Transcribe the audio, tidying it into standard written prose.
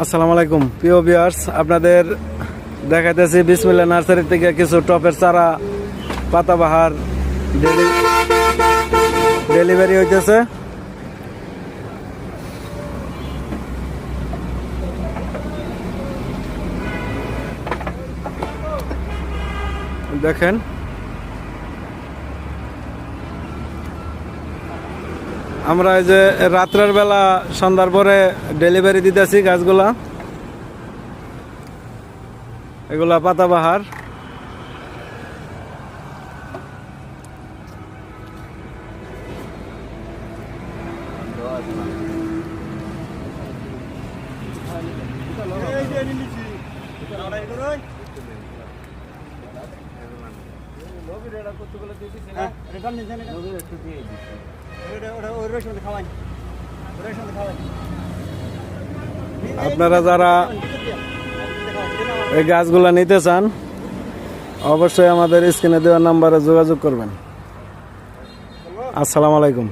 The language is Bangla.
আসসালামু আলাইকুম প্রিয় ভিউয়ার্স, আপনাদের দেখাইতেছি বিসমিল্লাহ নার্সারি থেকে কিছু টপের চারা পাতাবাহার ডেলিভারি হইতেছে। দেখেন আমরা এই যে রাত্রের বেলা সন্ধ্যার পরে ডেলিভারি দিতেছি গাছগুলা, এগুলা পাতাবাহার। আপনারা যারা এই গাছগুলা নিতে চান অবশ্যই আমাদের স্ক্রিনে দেওয়া নাম্বারে যোগাযোগ করবেন। আসসালামু আলাইকুম।